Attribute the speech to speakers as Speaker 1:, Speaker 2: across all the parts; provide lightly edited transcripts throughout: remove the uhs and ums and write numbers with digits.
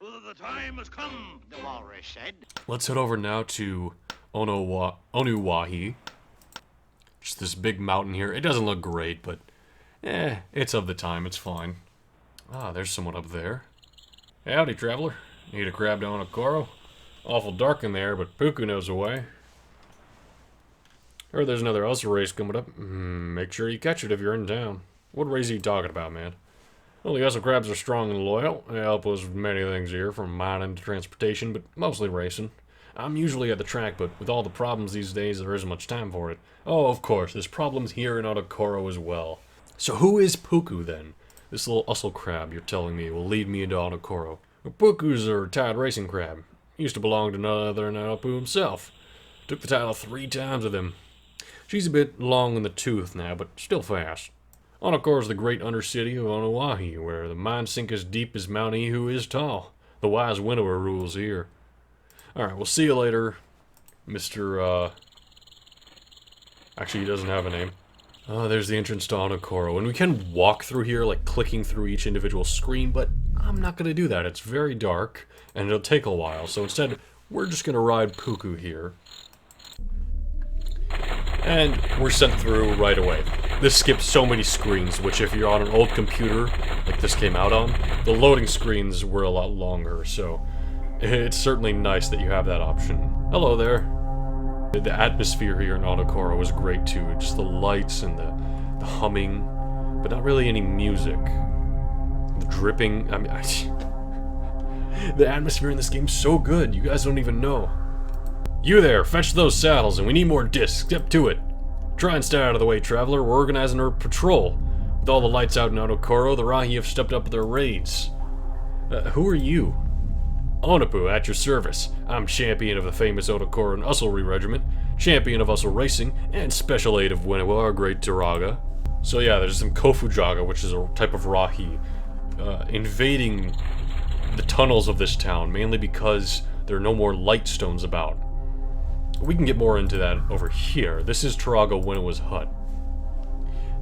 Speaker 1: The time has come, the walrus said.
Speaker 2: Let's head over now to Onu-Wahi. Just this big mountain here. It doesn't look great, but it's of the time. It's fine. Ah, there's someone up there. Howdy, traveler. Need a crab to Onu-Koro? Awful dark in there, but Puku knows the way. Heard there's another Elsa race coming up. Make sure you catch it if you're in town. What race are you talking about, man? Well, the Elsa crabs are strong and loyal. They help us with many things here, from mining to transportation, but mostly racing. I'm usually at the track, but with all the problems these days, there isn't much time for it. Oh, of course, there's problems here in Onu-Koro as well. So who is Puku, then? This little Ussel crab, you're telling me, will lead me into Onu-Koro. Well, Puku's a retired racing crab. Used to belong to none other than Apu himself. Took the title 3 times with him. She's a bit long in the tooth now, but still fast. Onu-Koro's the great undercity of Onu-Wahi, where the mines sink as deep as Mount Ihu is tall. The wise winnower rules here. Alright, we'll see you later, Mr. Actually, he doesn't have a name. Oh, there's the entrance to Onu-Koro, and we can walk through here, like clicking through each individual screen, but I'm not going to do that. It's very dark, and it'll take a while, so instead, we're just going to ride Puku here. And we're sent through right away. This skips so many screens, which if you're on an old computer, like this came out on, the loading screens were a lot longer, so it's certainly nice that you have that option. Hello there. The atmosphere here in Onu-Koro was great too, just the lights and the humming, but not really any music. The dripping, I mean, the atmosphere in this game's so good, you guys don't even know. You there, fetch those saddles, and we need more discs. Step to it. Try and stay out of the way, traveler. We're organizing our patrol. With all the lights out in Onu-Koro, the Rahi have stepped up their raids. Who are you? Onapu, at your service. I'm champion of the famous Onu-Koro and Usselry Regiment, champion of Ussel Racing, and special aid of Winnewa, our great Turaga. So yeah, there's some Kofujaga, which is a type of Rahi, invading the tunnels of this town, mainly because there are no more light stones about. We can get more into that over here. This is Turaga Winnewa's hut.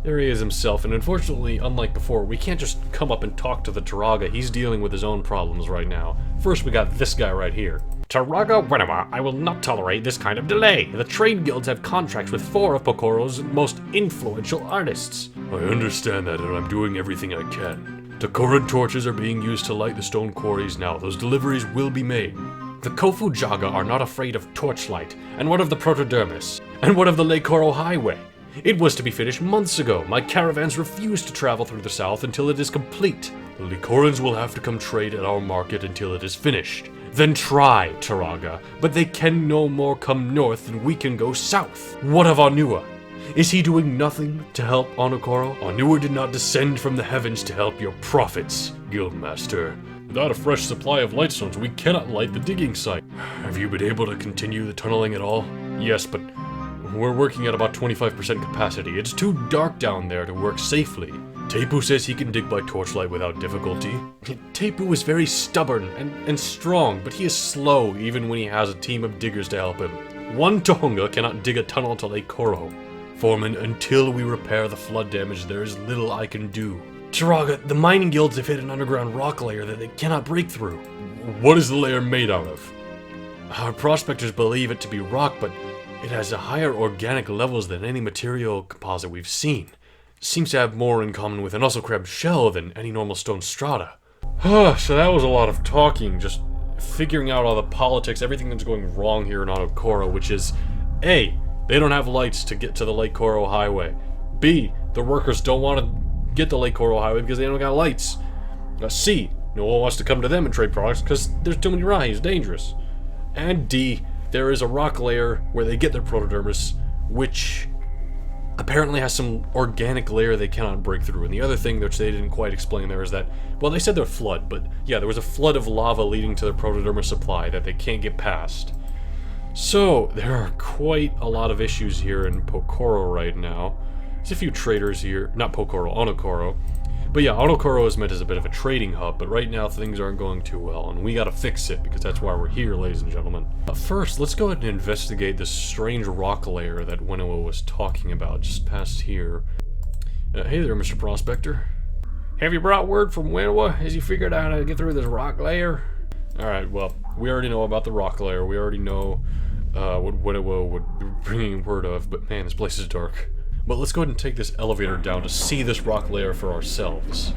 Speaker 2: There he is himself, and unfortunately, unlike before, we can't just come up and talk to the Turaga. He's dealing with his own problems right now. First, we got this guy right here.
Speaker 3: Turaga Winnewa, I will not tolerate this kind of delay. The trade guilds have contracts with 4 of Pokoro's most influential artists.
Speaker 2: I understand that, and I'm doing everything I can. The current torches are being used to light the stone quarries now. Those deliveries will be made.
Speaker 3: The Kofujaga are not afraid of torchlight. And what of the Protodermis? And what of the Lake Koro Highway? It was to be finished months ago. My caravans refuse to travel through the south until it is complete.
Speaker 2: The Likorans will have to come trade at our market until it is finished.
Speaker 3: Then try, Turaga, but they can no more come north than we can go south. What of Onua? Is he doing nothing to help Onu-Koro?
Speaker 2: Onua did not descend from the heavens to help your prophets, Guildmaster. Without a fresh supply of lightstones, we cannot light the digging site. Have you been able to continue the tunneling at all?
Speaker 3: Yes, but we're working at about 25% capacity. It's too dark down there to work safely.
Speaker 2: Tepu says he can dig by torchlight without difficulty.
Speaker 3: Tepu is very stubborn and strong, but he is slow even when he has a team of diggers to help him. One Tohunga cannot dig a tunnel to Lake Koro.
Speaker 2: Foreman, until we repair the flood damage, there is little I can do.
Speaker 3: Turaga, the mining guilds have hit an underground rock layer that they cannot break through.
Speaker 2: What is the layer made out of?
Speaker 3: Our prospectors believe it to be rock, but it has a higher organic levels than any material composite we've seen. It seems to have more in common with an Ussel crab shell than any normal stone strata.
Speaker 2: So that was a lot of talking, just figuring out all the politics, everything that's going wrong here in Onu-Koro, which is A, they don't have lights to get to the Lake Koro Highway. B, the workers don't want to get the Lake Koro Highway because they don't got lights. C, no one wants to come to them and trade products because there's too many Rahi, it's dangerous. And D, there is a rock layer where they get their Protodermis, which apparently has some organic layer they cannot break through. And the other thing which they didn't quite explain there is that, well, they said they're flood, but yeah, there was a flood of lava leading to their Protodermis supply that they can't get past. So, there are quite a lot of issues here in Pokoro right now. There's a few traders here, not Pokoro, Onu-Koro. But yeah, Onu-Koro is meant as a bit of a trading hub, but right now things aren't going too well, and we gotta fix it, because that's why we're here, ladies and gentlemen. First, let's go ahead and investigate this strange rock layer that Winnewa was talking about just past here. Hey there, Mr. Prospector.
Speaker 3: Have you brought word from Winnewa? Has he figured out how to get through this rock layer?
Speaker 2: Alright, well, we already know about the rock layer. We already know what Widowo would be bringing word of, but man, this place is dark. But let's go ahead and take this elevator down to see this rock layer for ourselves.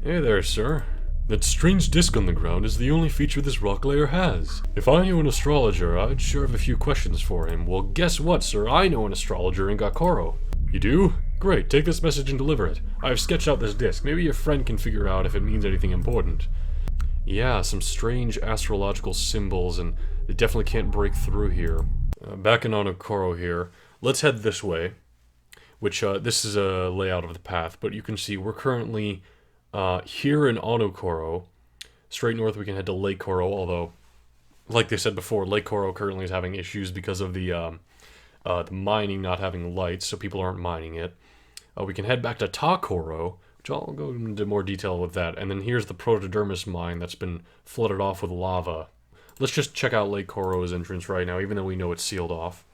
Speaker 2: Hey there, sir. That strange disc on the ground is the only feature this rock layer has. If I knew an astrologer, I'd sure have a few questions for him. Well, guess what, sir? I know an astrologer in Gakoro. You do? Great, take this message and deliver it. I've sketched out this disc. Maybe your friend can figure out if it means anything important. Yeah, some strange astrological symbols, and they definitely can't break through here. Back in Onu-Koro here. Let's head this way. Which, this is a layout of the path, but you can see we're currently here in Onu-Koro. Straight north we can head to Lake Koro, although, like they said before, Lake Koro currently is having issues because of the mining not having lights, so people aren't mining it. We can head back to Ta-Koro, which I'll go into more detail with that, and then here's the Protodermis mine that's been flooded off with lava. Let's just check out Lake Koro's entrance right now, even though we know it's sealed off.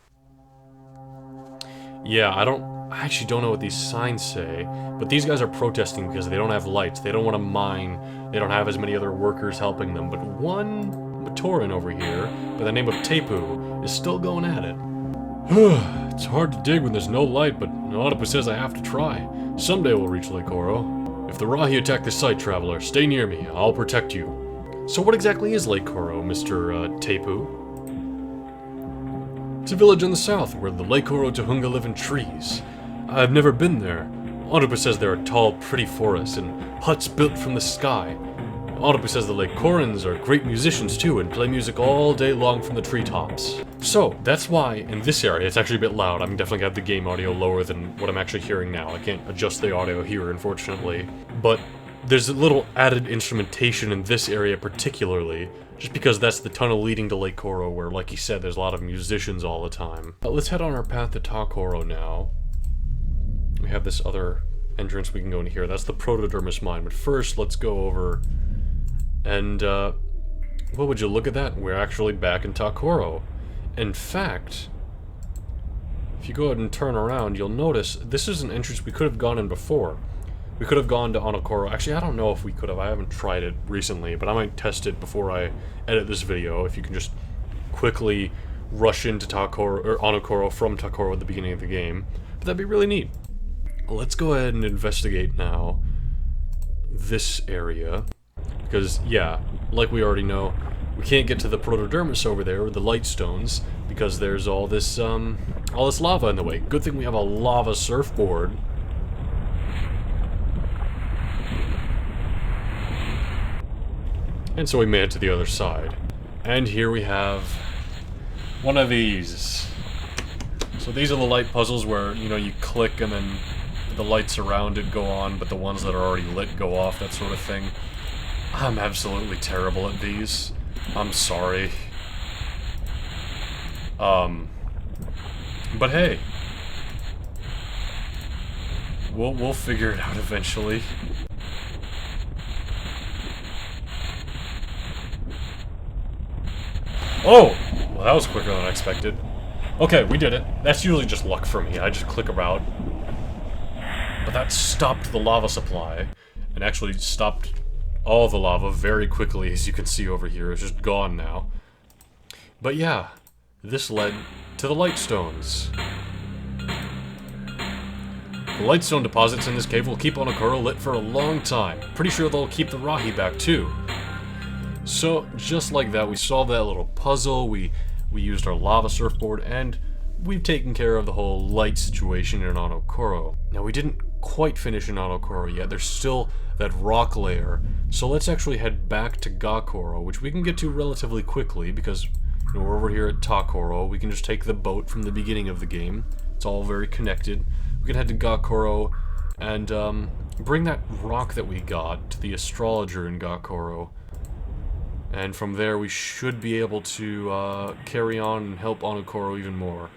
Speaker 2: Yeah, I actually don't know what these signs say, but these guys are protesting because they don't have lights, they don't want to mine, they don't have as many other workers helping them, but one Matoran over here, by the name of Tepu, is still going at it. It's hard to dig when there's no light, but Onu-Koro says I have to try. Someday we'll reach Lake Koro. If the Rahi attack this site, traveler, stay near me, I'll protect you. So what exactly is Lake Koro, Mr. Tepu? It's a village in the south, where the Lake Koro Tohunga live in trees. I've never been there. Onu-Koro says there are tall, pretty forests, and huts built from the sky. Onu-Koro says the Lake Korans are great musicians too, and play music all day long from the treetops. So, that's why, in this area, it's actually a bit loud. I'm definitely gonna have the game audio lower than what I'm actually hearing now. I can't adjust the audio here, unfortunately. But there's a little added instrumentation in this area particularly, just because that's the tunnel leading to Lake Koro, where, like he said, there's a lot of musicians all the time. Let's head on our path to Ta-Koro now. We have this other entrance we can go in here. That's the Protodermis mine, but first, let's go over and, what would you look at that? We're actually back in Ta-Koro. In fact, if you go ahead and turn around, you'll notice this is an entrance we could have gone in before. We could have gone to Onu-Koro. Actually, I don't know if we could have. I haven't tried it recently, but I might test it before I edit this video. If you can just quickly rush into Ta-Koro, or Onu-Koro from Ta-Koro at the beginning of the game. But that'd be really neat. Let's go ahead and investigate now this area. Because, yeah, like we already know, we can't get to the Protodermis over there, or the light stones, because there's all this lava in the way. Good thing we have a lava surfboard. And so we made it to the other side. And here we have one of these. So these are the light puzzles where, you know, you click and then the lights around it go on, but the ones that are already lit go off, that sort of thing. I'm absolutely terrible at these. I'm sorry. But hey. We'll figure it out eventually. Oh! Well, that was quicker than I expected. Okay, we did it. That's usually just luck for me. I just click about. But that stopped the lava supply. And actually stopped all the lava very quickly, as you can see over here. It's just gone now. But yeah, this led to the light stones. The lightstone deposits in this cave will keep Onu-Koro lit for a long time. Pretty sure they'll keep the Rahi back too. So, just like that, we solved that little puzzle, we used our lava surfboard, and we've taken care of the whole light situation in Onu-Koro. Now, we didn't quite finish in Onu-Koro yet. There's still that rock layer. So let's actually head back to Gakoro, which we can get to relatively quickly, because, you know, we're over here at Ta-Koro. We can just take the boat from the beginning of the game. It's all very connected. We can head to Gakoro and bring that rock that we got to the astrologer in Gakoro. And from there, we should be able to carry on and help Onu-Koro even more.